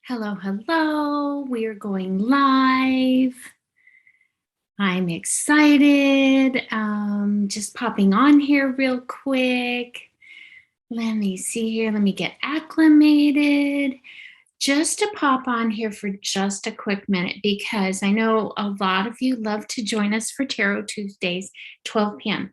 Hello, hello. We are going live. I'm excited. Just popping on here real quick. Let me see here. Let me get acclimated. Just to pop on here for just a quick minute because I know a lot of you love to join us for Tarot Tuesdays, 12 p.m.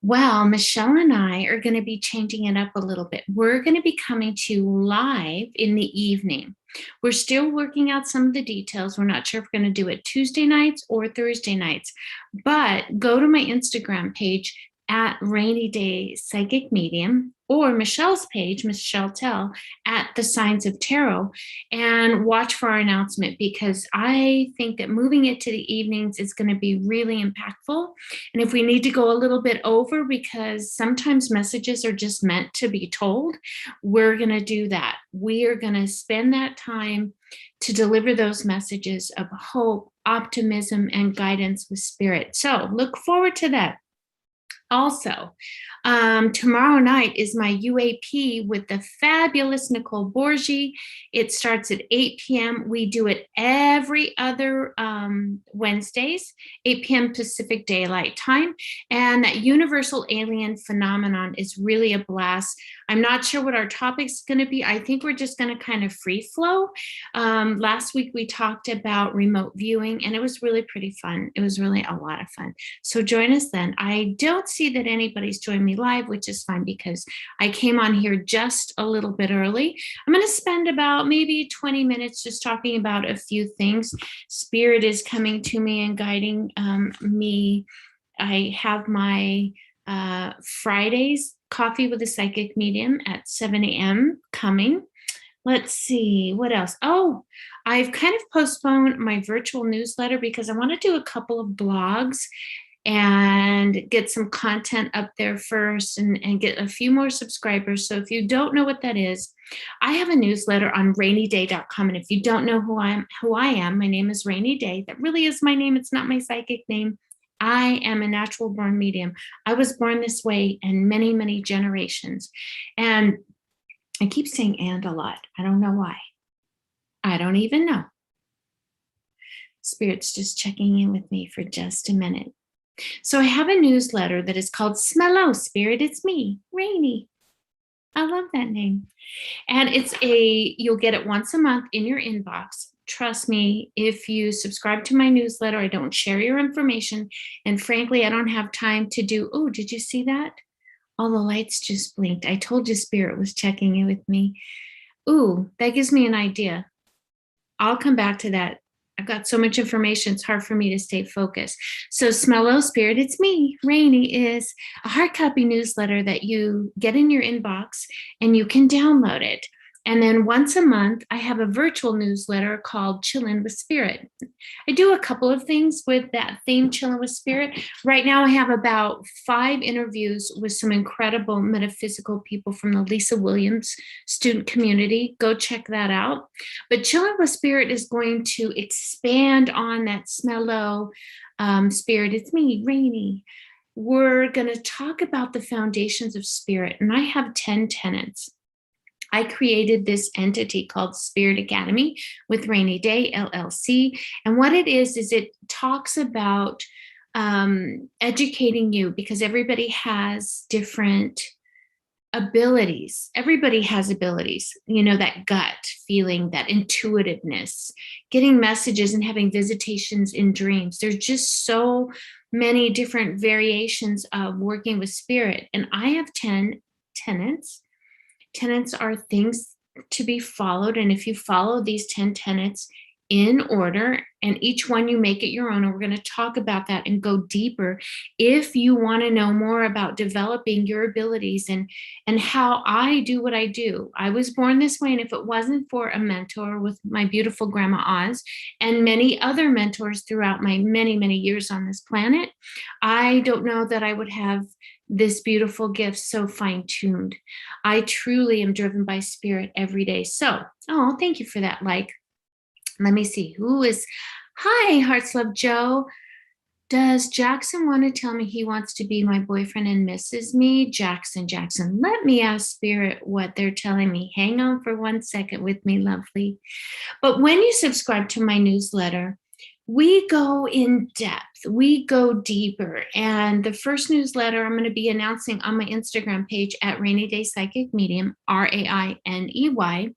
Well, Michelle and I are going to be changing it up a little bit. We're going to be coming to you live in the evening. We're still working out some of the details. We're not sure if we're going to do it Tuesday nights or Thursday nights, but go to my Instagram page at Rainy Day Psychic Medium or Michelle's page, Michele Tell, at the Signs of Tarot, and watch for our announcement because I think that moving it to the evenings is going to be really impactful. And if we need to go a little bit over because sometimes messages are just meant to be told, we're going to do that. We are going to spend that time to deliver those messages of hope, optimism, and guidance with spirit. So look forward to that. Also, tomorrow night is my UAP with the fabulous Nicole Borghi. It starts at 8 p.m. We do it every other Wednesdays, 8 p.m. Pacific Daylight Time. And that universal alien phenomenon is really a blast. I'm not sure what our topic's going to be. I think we're just going to kind of free flow. Last week we talked about remote viewing, and it was really pretty fun. It was really a lot of fun. So join us then. I don't see that anybody's joined me live, which is fine because I came on here just a little bit early. I'm going to spend about maybe 20 minutes just talking about a few things. Spirit is coming to me and guiding me. I have my Fridays coffee with a psychic medium at 7 a.m. coming. Let's see, what else? Oh, I've kind of postponed my virtual newsletter because I want to do a couple of blogs and get some content up there first and get a few more subscribers. So if you don't know what that is, I have a newsletter on rainyday.com. And if you don't know who I am, my name is Rainy Day. That really is my name. It's not my psychic name. I am a natural born medium. I was born this way in many, many generations. And I keep saying and a lot. I don't know why. I don't even know. Spirit's just checking in with me for just a minute. So I have a newsletter that is called Smello Spirit. It's me, Rainy. I love that name. And you'll get it once a month in your inbox. Trust me, if you subscribe to my newsletter, I don't share your information. And frankly, I don't have time to do, oh, did you see that? All the lights just blinked. I told you Spirit was checking in with me. Ooh, that gives me an idea. I'll come back to that. I've got so much information, it's hard for me to stay focused. So Smello Spirit, it's me, Rainy, is a hard copy newsletter that you get in your inbox and you can download it. And then once a month, I have a virtual newsletter called Chillin' with Spirit. I do a couple of things with that theme, Chillin' with Spirit. Right now, I have about 5 interviews with some incredible metaphysical people from the Lisa Williams student community. Go check that out. But Chillin' with Spirit is going to expand on that Smello Spirit. It's me, Rainy. We're going to talk about the foundations of spirit, and I have 10 tenets. I created this entity called Spirit Academy with Rainy Day, LLC. And what it is it talks about educating you because everybody has different abilities. Everybody has abilities, that gut feeling, that intuitiveness, getting messages and having visitations in dreams. There's just so many different variations of working with spirit. And I have 10 tenets. Tenets are things to be followed. And if you follow these 10 tenets in order, and each one you make it your own, and we're going to talk about that and go deeper. If you want to know more about developing your abilities and how I do what I do, I was born this way. And if it wasn't for a mentor with my beautiful Grandma Oz and many other mentors throughout my many, many years on this planet, I don't know that I would have this beautiful gift so fine-tuned. I truly am driven by spirit every day. So, thank you for that. Let me see who is. Hi, Hearts Love Joe. Does Jackson want to tell me he wants to be my boyfriend and misses me? Jackson, let me ask Spirit what they're telling me. Hang on for 1 second with me, lovely. But when you subscribe to my newsletter, we go in depth, we go deeper. And the first newsletter I'm going to be announcing on my Instagram page at Rainy Day Psychic Medium, RAINEY.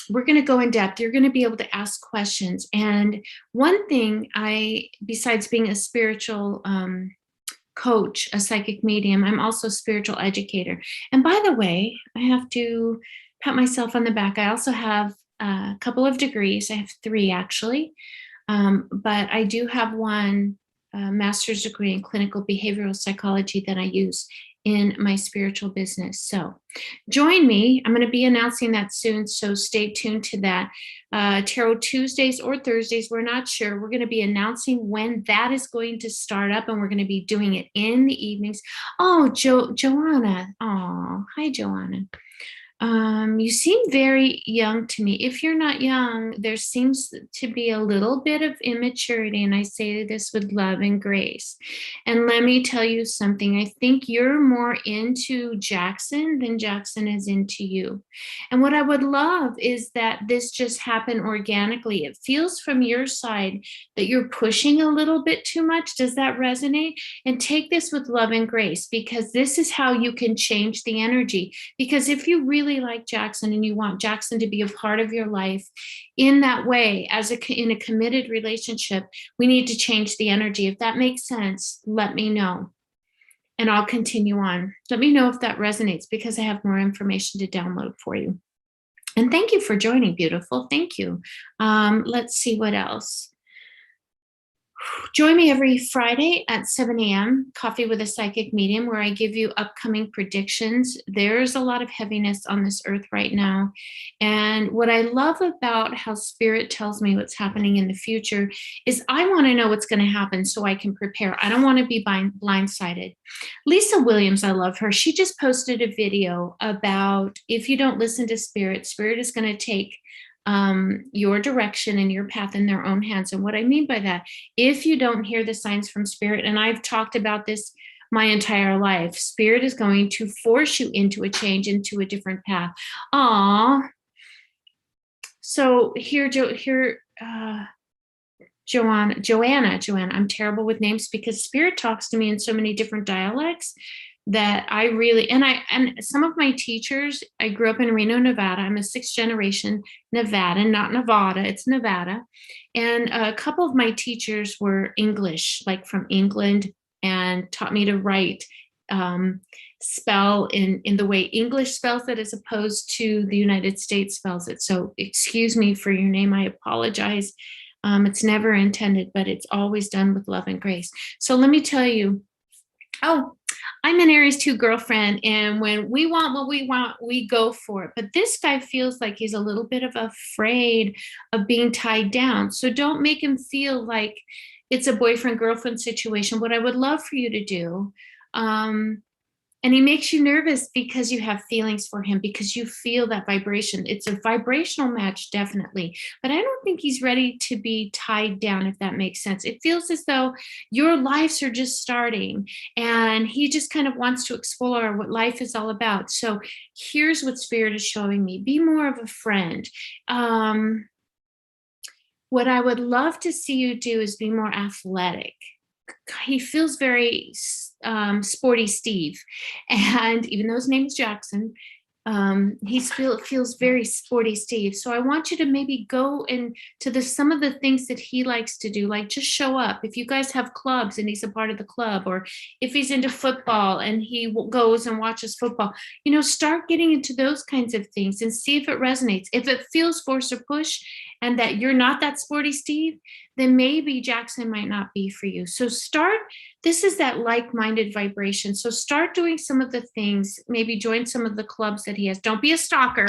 We're going to go in depth. You're going to be able to ask questions. And one thing besides being a spiritual coach, a psychic medium, I'm also a spiritual educator. And by the way, I have to pat myself on the back. I also have a couple of degrees. I have 3 actually. But I do have one master's degree in clinical behavioral psychology that I use in my spiritual business. So join me. I'm going to be announcing that soon, so stay tuned to that. Tarot Tuesdays or Thursdays, we're not sure. We're going to be announcing when that is going to start up, and we're going to be doing it in the evenings. Oh, Joanna. Oh, hi, Joanna. You seem very young to me. If you're not young, there seems to be a little bit of immaturity, and I say this with love and grace. And let me tell you something. I think you're more into Jackson than Jackson is into you. And what I would love is that this just happened organically. It feels from your side that you're pushing a little bit too much. Does that resonate? And take this with love and grace, because this is how you can change the energy. Because if you really like Jackson and you want Jackson to be a part of your life in that way, in a committed relationship, we need to change the energy. If that makes sense, let me know and I'll continue on. Let me know if that resonates, because I have more information to download for you. And thank you for joining, beautiful. Thank you. Let's see what else. Join me every Friday at 7 a.m., Coffee with a Psychic Medium, where I give you upcoming predictions. There's a lot of heaviness on this earth right now. And what I love about how Spirit tells me what's happening in the future is I want to know what's going to happen so I can prepare. I don't want to be blindsided. Lisa Williams, I love her. She just posted a video about if you don't listen to Spirit, Spirit is going to take your direction and your path in their own hands. And what I mean by that, if you don't hear the signs from Spirit, and I've talked about this my entire life, Spirit is going to force you into a change, into a different path. So Joanna, I'm terrible with names because Spirit talks to me in so many different dialects that I really, and some of my teachers, I grew up in Reno, Nevada. I'm a 6th generation Nevadan, not Nevada, it's Nevada. And a couple of my teachers were English, like from England, and taught me to write, spell in the way English spells it as opposed to the United States spells it. So excuse me for your name, I apologize. It's never intended, but it's always done with love and grace. So let me tell you, I'm an Aries 2 girlfriend, and when we want what we want, we go for it. But this guy feels like he's a little bit of afraid of being tied down. So don't make him feel like it's a boyfriend-girlfriend situation. What I would love for you to do, and he makes you nervous because you have feelings for him, because you feel that vibration. It's a vibrational match, definitely. But I don't think he's ready to be tied down, if that makes sense. It feels as though your lives are just starting, and he just kind of wants to explore what life is all about. So here's what Spirit is showing me. Be more of a friend. What I would love to see you do is be more athletic. He feels very sporty Steve, and even though his name is Jackson, he feels very sporty Steve. So I want you to maybe go into some of the things that he likes to do, like just show up. If you guys have clubs and he's a part of the club, or if he's into football and he goes and watches football, start getting into those kinds of things and see if it resonates. If it feels force or push and that you're not that sporty Steve, then maybe Jackson might not be for you. So this is that like-minded vibration. So start doing some of the things, maybe join some of the clubs that he has. Don't be a stalker.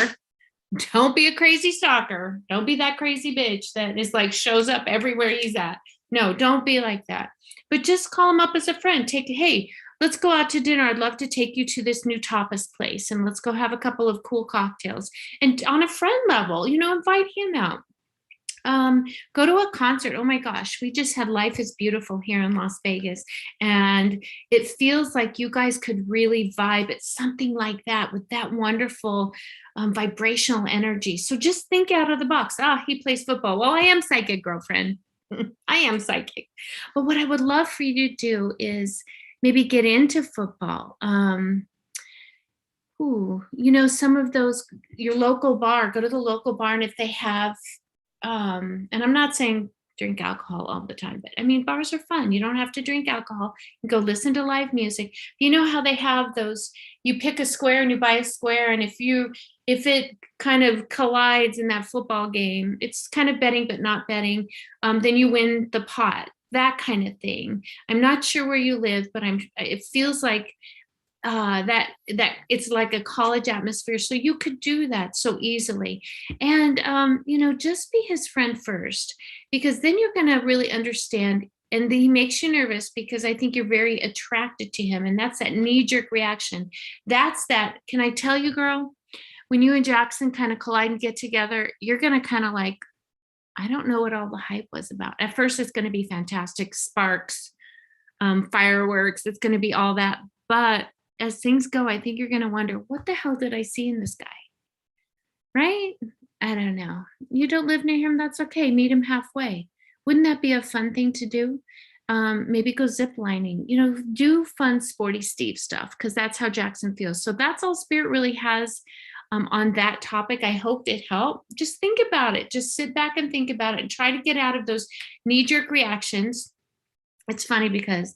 Don't be a crazy stalker. Don't be that crazy bitch that is like shows up everywhere he's at. No, don't be like that. But just call him up as a friend. Hey, let's go out to dinner. I'd love to take you to this new tapas place, and let's go have a couple of cool cocktails. And on a friend level, invite him out. Go to a concert. Oh my gosh, we just had Life is Beautiful here in Las Vegas. And it feels like you guys could really vibe at something like that with that wonderful vibrational energy. So just think out of the box. Ah, he plays football. Well, I am psychic, girlfriend. I am psychic. But what I would love for you to do is maybe get into football. Some of those, your local bar, go to the local bar, and if they have, and I'm not saying drink alcohol all the time, but I mean, bars are fun. You don't have to drink alcohol. You go listen to live music. You know how they have those, you pick a square and you buy a square, and if it kind of collides in that football game, it's kind of betting, but not betting, then you win the pot, that kind of thing. I'm not sure where you live, but it feels like that it's like a college atmosphere, so you could do that so easily. And just be his friend first, because then you're going to really understand. And he makes you nervous because I think you're very attracted to him, and that's that knee-jerk reaction. That's that, can I tell you, girl, when you and Jackson kind of collide and get together, you're going to kind of like, I don't know what all the hype was about. At first it's going to be fantastic, sparks, fireworks, it's going to be all that. But as things go, I think you're going to wonder, what the hell did I see in this guy? Right? I don't know. You don't live near him, that's okay. Meet him halfway. Wouldn't that be a fun thing to do? Maybe go zip lining, do fun, sporty Steve stuff, because that's how Jackson feels. So that's all Spirit really has on that topic. I hope it helped. Just think about it. Just sit back and think about it and try to get out of those knee-jerk reactions. It's funny because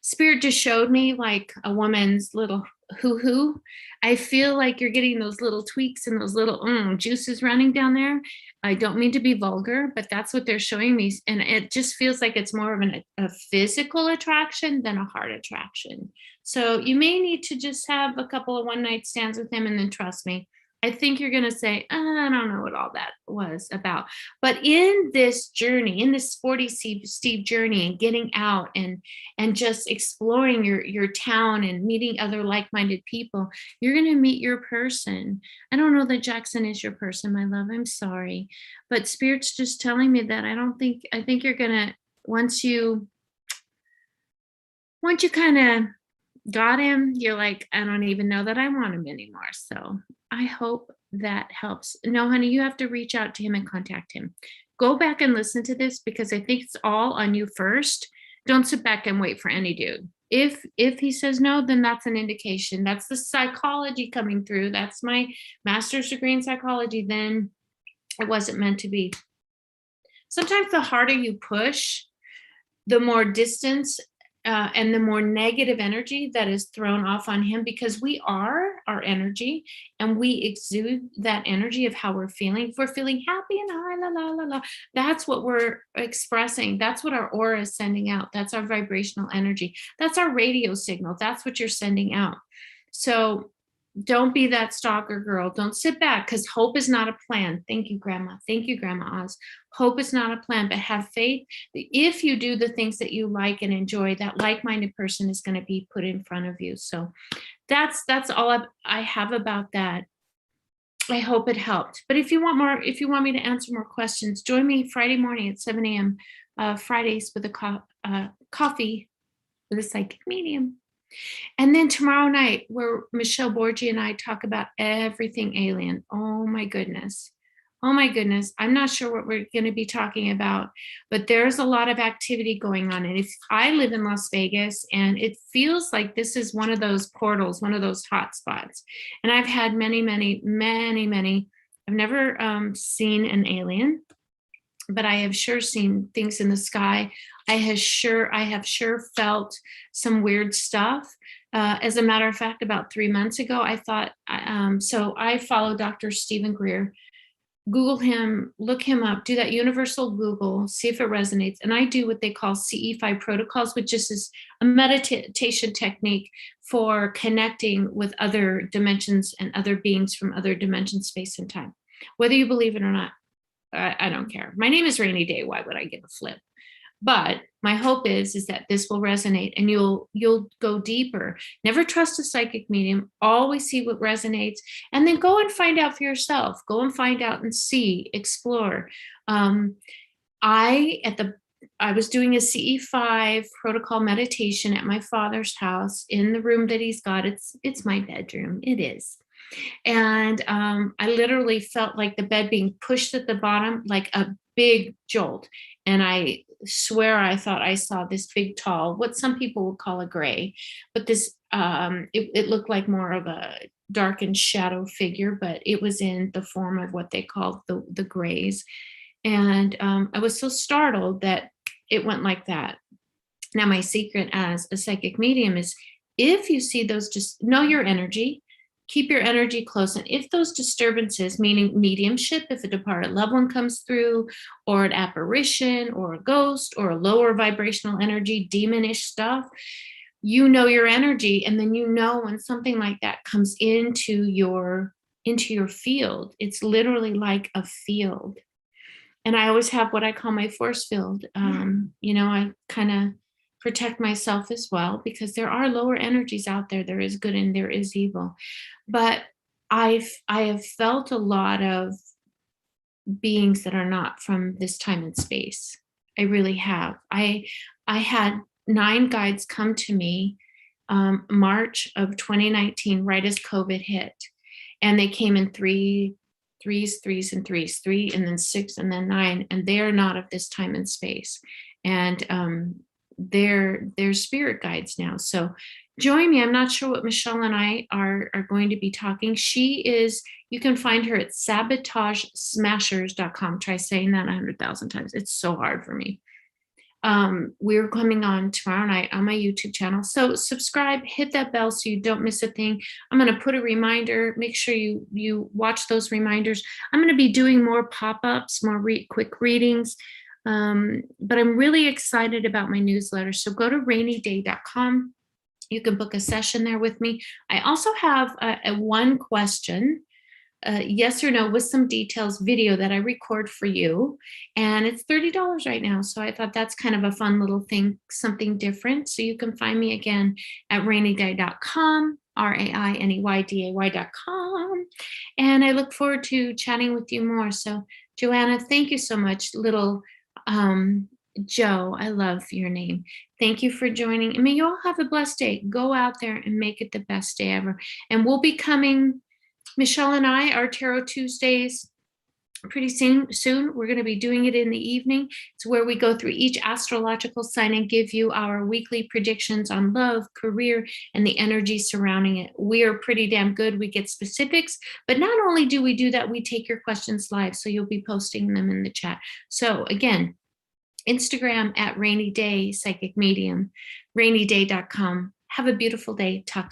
Spirit just showed me like a woman's little hoo-hoo. I feel like you're getting those little tweaks and those little juices running down there. I don't mean to be vulgar, but that's what they're showing me. And it just feels like it's more of a physical attraction than a heart attraction. So you may need to just have a couple of one-night stands with him, and then trust me, I think you're going to say, I don't know what all that was about. But in this journey, in this sporty Steve journey, and getting out and just exploring your town and meeting other like-minded people, you're going to meet your person. I don't know that Jackson is your person, my love. I'm sorry. But Spirit's just telling me that I think you're going to, once you kind of got him, you're like, I don't even know that I want him anymore. So I hope that helps. No, honey, you have to reach out to him and contact him. Go back and listen to this, because I think it's all on you first. Don't sit back and wait for any dude. If he says no, then that's an indication. That's the psychology coming through. That's my master's degree in psychology. Then it wasn't meant to be. Sometimes the harder you push, the more distance and the more negative energy that is thrown off on him, because we are our energy and we exude that energy of how we're feeling. If we're feeling happy and high, la, la, la, la, that's what we're expressing. That's what our aura is sending out. That's our vibrational energy. That's our radio signal. That's what you're sending out. So don't be that stalker girl. Don't sit back, because hope is not a plan. Thank you, Grandma. Thank you, Grandma Oz. Hope is not a plan, but have faith that if you do the things that you like and enjoy, that like-minded person is going to be put in front of you. So that's all I have about that. I hope it helped. But if you want me to answer more questions, join me Friday morning at 7 a.m. Fridays with a coffee with a psychic medium. And then tomorrow night, where Michele Borghi and I talk about everything alien. Oh my goodness. Oh my goodness. I'm not sure what we're going to be talking about, but there's a lot of activity going on. And if I live in Las Vegas, and it feels like this is one of those portals, one of those hot spots. And I've had many, I've never seen an alien, but I have sure seen things in the sky. I have sure felt some weird stuff. As a matter of fact, about 3 months ago, I thought, so I follow Dr. Stephen Greer. Google him, look him up, do that universal Google, see if it resonates. And I do what they call CE5 protocols, which is a meditation technique for connecting with other dimensions and other beings from other dimensions, space and time. Whether you believe it or not, I don't care. My name is Rainy Day. Why would I give a flip? But my hope is that this will resonate and you'll go deeper. Never trust a psychic medium. Always see what resonates, and then go and find out for yourself. Go and find out and see, explore. Um, I was doing a CE5 protocol meditation at my father's house in the room that he's got. It's my bedroom. It is. And I literally felt like the bed being pushed at the bottom, like a big jolt. And I swear I thought I saw this big, tall, what some people would call a gray, but it looked like more of a darkened shadow figure, but it was in the form of what they call the grays. And I was so startled that it went like that. Now, my secret as a psychic medium is, if you see those, just know your energy, keep your energy close. And if those disturbances, meaning mediumship, if a departed loved one comes through, or an apparition, or a ghost, or a lower vibrational energy, demonish stuff, you know your energy. And then you know when something like that comes into your field. It's literally like a field. And I always have what I call my force field. I kind of protect myself as well, because there are lower energies out there. There is good and there is evil. But I have felt a lot of beings that are not from this time and space. I really have. I had 9 guides come to me March of 2019, right as COVID hit. And they came in threes, and threes, 3 and then 6 and then 9, and they're not of this time and space. And they're spirit guides now. So join me. I'm not sure what Michele and I are going to be talking. You can find her at sabotagesmashers.com. Try saying that 100,000 times. It's so hard for me. We're coming on tomorrow night on my YouTube channel. So subscribe, hit that bell so you don't miss a thing. I'm going to put a reminder. Make sure you watch those reminders. I'm going to be doing more pop-ups, more quick readings. But I'm really excited about my newsletter. So go to rainyday.com. You can book a session there with me. I also have a one question, yes or no with some details video that I record for you. And it's $30 right now. So I thought that's kind of a fun little thing, something different. So you can find me again at rainyday.com, RAINEYDAY.com. And I look forward to chatting with you more. So Joanna, thank you so much. Little Joe, I love your name. Thank you for joining. I mean, you all have a blessed day. Go out there and make it the best day ever. And we'll be coming, Michele and I, our Tarot Tuesdays, pretty soon. We're going to be doing it in the evening. It's where we go through each astrological sign and give you our weekly predictions on love, career, and the energy surrounding it. We are pretty damn good. We get specifics, but not only do we do that, we take your questions live. So you'll be posting them in the chat. So again, Instagram at Rainy Day Psychic Medium, rainyday.com. Have a beautiful day. Talk to you.